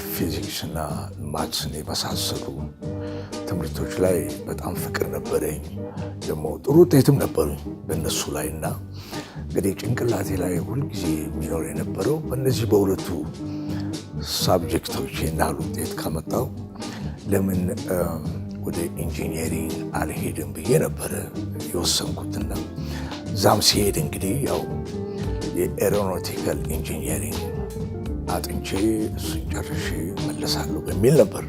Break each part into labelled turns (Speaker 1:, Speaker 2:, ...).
Speaker 1: ፊዚክስና ማትስን የመሳሰሉ ትምህርቶች ላይ በጣም ፍቅር ነበረኝ። ደግሞ ጥሩ ውጤትም ነበሩኝ በእነሱ ላይ እና እንግዲህ ጭንቅላቴ ላይ ሁልጊዜ የሚኖር የነበረው በእነዚህ በሁለቱ ሳብጀክቶች ናል ውጤት ካመጣው ለምን ወደ ኢንጂነሪንግ አልሄድም ብዬ ነበረ የወሰንኩትና ዛም ሲሄድ እንግዲህ ያው የኤሮኖቲካል ኢንጂነሪንግ አጥንቼ እሱን ጨርሼ መለሳለሁ በሚል ነበር።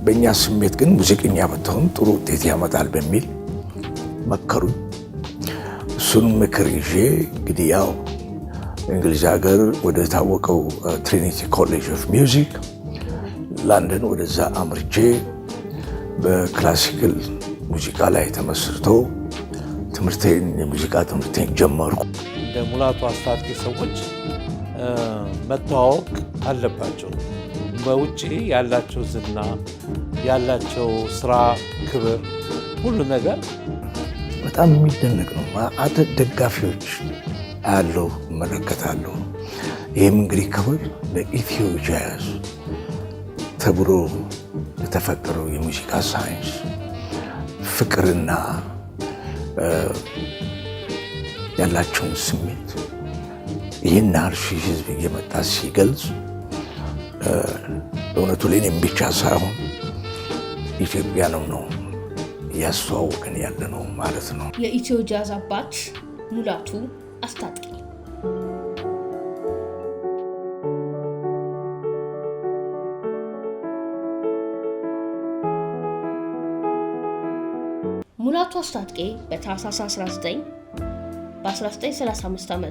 Speaker 1: በእኛ ስሜት ግን ሙዚቀኛ ብትሆን ጥሩ ውጤት ያመጣል በሚል መከሩኝ። እሱን ምክር ይዤ እንግዲህ ያው እንግሊዝ ሀገር ወደ ታወቀው ትሪኒቲ ኮሌጅ ኦፍ ሚውዚክ ለንደን ወደዛ አምርቼ በክላሲካል ሙዚቃ ላይ ተመስርቶ የሙዚቃ ትምህርቴን ጀመርኩ።
Speaker 2: እንደ ሙላቱ አስታጥቄ ሰዎች መተዋወቅ አለባቸው። በውጭ ያላቸው ዝና፣ ያላቸው ስራ፣ ክብር፣ ሁሉ ነገር
Speaker 1: በጣም የሚደነቅ ነው። አተት ደጋፊዎች አያለሁ፣ እመለከታለሁ። ይህም እንግዲህ ክብር ለኢትዮ ጃዝ ተብሎ የተፈጠረው የሙዚቃ ሳይንስ ፍቅርና ያላቸውን ስሜት ይህን አርሺ ህዝብ እየመጣ ሲገልጽ በእውነቱ ለእኔም ብቻ ሳይሆን ኢትዮጵያንም ነው እያስተዋወቅን ያለ ነው ማለት ነው።
Speaker 3: የኢትዮ ጃዝ አባት ሙላቱ አስታጥቄ። ሙላቱ አስታጥቄ በታህሳስ 1935 ዓ.ም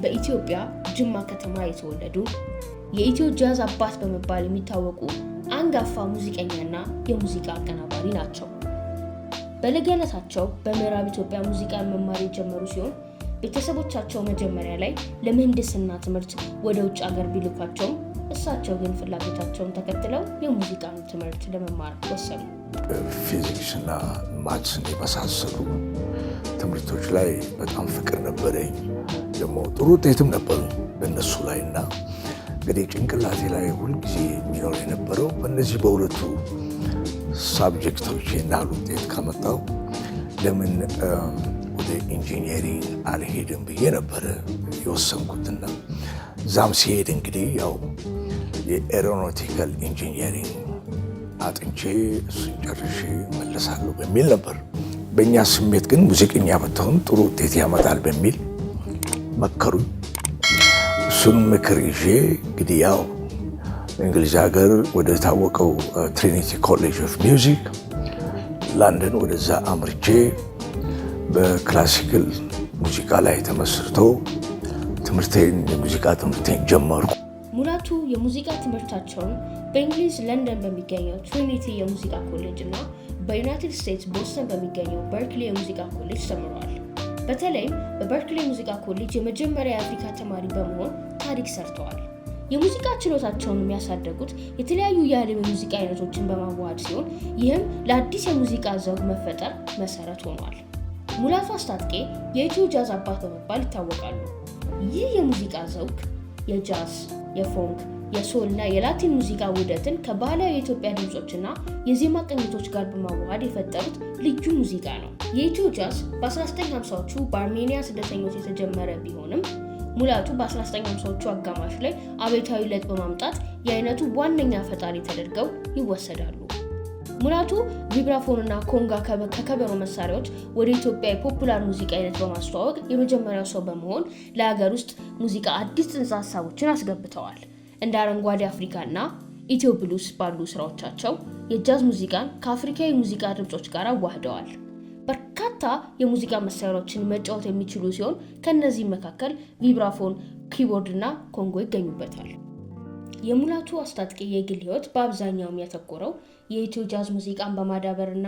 Speaker 3: በኢትዮጵያ ጅማ ከተማ የተወለዱ የኢትዮ ጃዝ አባት በመባል የሚታወቁ አንጋፋ ሙዚቀኛና የሙዚቃ አቀናባሪ ናቸው። በልጅነታቸው በምዕራብ ኢትዮጵያ ሙዚቃ መማር የጀመሩ ሲሆን ቤተሰቦቻቸው መጀመሪያ ላይ ለምህንድስና ትምህርት ወደ ውጭ ሀገር ቢልኳቸውም እሳቸው ግን ፍላጎታቸውን ተከትለው የሙዚቃን ትምህርት ለመማር ወሰኑ።
Speaker 1: ፊዚክስና ማትስን የመሳሰሉ ትምህርቶች ላይ በጣም ፍቅር ነበረኝ። ደግሞ ጥሩ ውጤትም ነበሩኝ በእነሱ ላይ እና እንግዲህ ጭንቅላቴ ላይ ሁልጊዜ የሚኖር የነበረው በእነዚህ በሁለቱ ሳብጀክቶች ናል ውጤት ካመጣው ለምን ወደ ኢንጂነሪንግ አልሄድም ብዬ ነበረ የወሰንኩትና ዛም ሲሄድ እንግዲህ ያው የኤሮኖቲካል ኢንጂነሪንግ አጥንቼ እሱን ጨርሼ መለሳለሁ በሚል ነበር። በእኛ ስሜት ግን ሙዚቀኛ ብትሆን ጥሩ ውጤት ያመጣል በሚል መከሩኝ። እሱን ምክር ይዤ እንግዲህ ያው እንግሊዝ ሀገር ወደ ታወቀው ትሪኒቲ ኮሌጅ ኦፍ ሚውዚክ ለንደን ወደዛ አምርቼ በክላሲካል ሙዚቃ ላይ ተመስርቶ የሙዚቃ ትምህርቴን ጀመርኩ።
Speaker 3: ሙላቱ የሙዚቃ ትምህርታቸውን በእንግሊዝ ለንደን በሚገኘው ትሪኒቲ የሙዚቃ ኮሌጅ እና በዩናይትድ ስቴትስ ቦስተን በሚገኘው በርክሊ የሙዚቃ ኮሌጅ ተምረዋል። በተለይም በበርክሊ የሙዚቃ ኮሌጅ የመጀመሪያ የአፍሪካ ተማሪ በመሆን ታሪክ ሰርተዋል። የሙዚቃ ችሎታቸውን የሚያሳደጉት የተለያዩ የዓለም የሙዚቃ አይነቶችን በማዋሃድ ሲሆን ይህም ለአዲስ የሙዚቃ ዘውግ መፈጠር መሰረት ሆኗል። ሙላቱ አስታጥቄ የኢትዮ ጃዝ አባት በመባል ይታወቃሉ። ይህ የሙዚቃ ዘውግ የጃዝ፣ የፎንክ፣ የሶል እና የላቲን ሙዚቃ ውህደትን ከባህላዊ የኢትዮጵያ ድምጾችና የዜማ ቅኝቶች ጋር በማዋሃድ የፈጠሩት ልዩ ሙዚቃ ነው። የኢትዮ ጃዝ በ1950ዎቹ በአርሜኒያ ስደተኞች የተጀመረ ቢሆንም ሙላቱ በ1950ዎቹ አጋማሽ ላይ አብዮታዊ ለውጥ በማምጣት የአይነቱ ዋነኛ ፈጣሪ ተደርገው ይወሰዳሉ። ሙላቱ ቪብራፎንና ኮንጋ ከከበሮ መሳሪያዎች ወደ ኢትዮጵያ የፖፑላር ሙዚቃ አይነት በማስተዋወቅ የመጀመሪያው ሰው በመሆን ለሀገር ውስጥ ሙዚቃ አዲስ ጽንሰ ሀሳቦችን አስገብተዋል። እንደ አረንጓዴ አፍሪካና ኢትዮ ብሉስ ባሉ ስራዎቻቸው የጃዝ ሙዚቃን ከአፍሪካዊ ሙዚቃ ድምጾች ጋር አዋህደዋል። በርካታ የሙዚቃ መሳሪያዎችን መጫወት የሚችሉ ሲሆን ከነዚህ መካከል ቪብራፎን፣ ኪቦርድ እና ኮንጎ ይገኙበታል። የሙላቱ አስታጥቄ የግል ህይወት በአብዛኛው የሚያተኮረው የኢትዮ ጃዝ ሙዚቃን በማዳበርና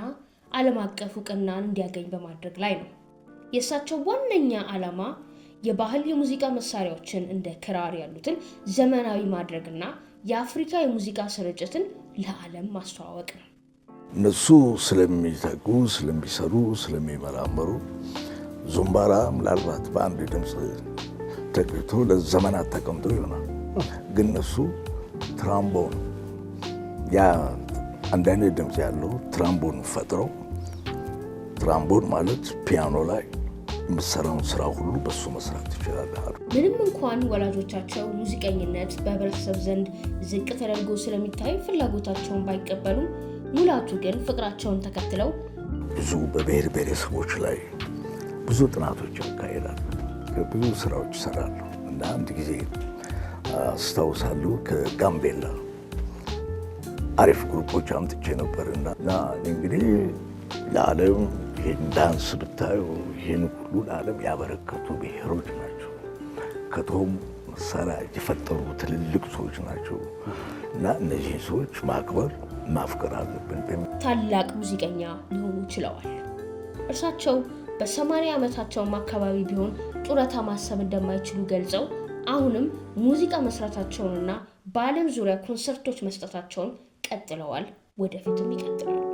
Speaker 3: ዓለም አቀፍ እውቅናን እንዲያገኝ በማድረግ ላይ ነው። የእሳቸው ዋነኛ ዓላማ የባህል የሙዚቃ መሳሪያዎችን እንደ ክራር ያሉትን ዘመናዊ ማድረግና የአፍሪካ የሙዚቃ ስርጭትን ለዓለም ማስተዋወቅ ነው።
Speaker 1: እነሱ ስለሚተጉ፣ ስለሚሰሩ፣ ስለሚመራመሩ ዙምባራ ምናልባት በአንድ ድምፅ ተቀይቶ ለዘመናት ተቀምጦ ይሆናል። ግን እነሱ ትራምቦን ያ አንድ አይነት ድምፅ ያለው ትራምቦን ፈጥረው ትራምቦን ማለት ፒያኖ ላይ የምትሰራውን ስራ ሁሉ በሱ መስራት ትችላለህ።
Speaker 3: ምንም እንኳን ወላጆቻቸው ሙዚቀኝነት በህብረተሰብ ዘንድ ዝቅ ተደርጎ ስለሚታይ ፍላጎታቸውን ባይቀበሉም ሙላቱ ግን ፍቅራቸውን ተከትለው
Speaker 1: ብዙ በብሔር ብሔረሰቦች ላይ ብዙ ጥናቶች ያካሂዳሉ፣ ብዙ ስራዎች ይሰራሉ። እና አንድ ጊዜ አስታውሳለሁ ከጋምቤላ አሪፍ ግሩፖች አምጥቼ ነበር እና እንግዲህ ለዓለም ይህን ዳንስ ብታዩ ይህን ሁሉ ለዓለም ያበረከቱ ብሔሮች ናቸው። ከቶም መሳሪያ የፈጠሩ ትልልቅ ሰዎች ናቸው እና እነዚህን ሰዎች ማክበር ማፍቀር አለብን።
Speaker 3: ታላቅ ሙዚቀኛ ሊሆኑ ችለዋል። እርሳቸው በ80 ዓመታቸውም አካባቢ ቢሆን ጡረታ ማሰብ እንደማይችሉ ገልጸው አሁንም ሙዚቃ መስራታቸውንና በዓለም ዙሪያ ኮንሰርቶች መስጠታቸውን ቀጥለዋል። ወደፊትም ይቀጥላሉ።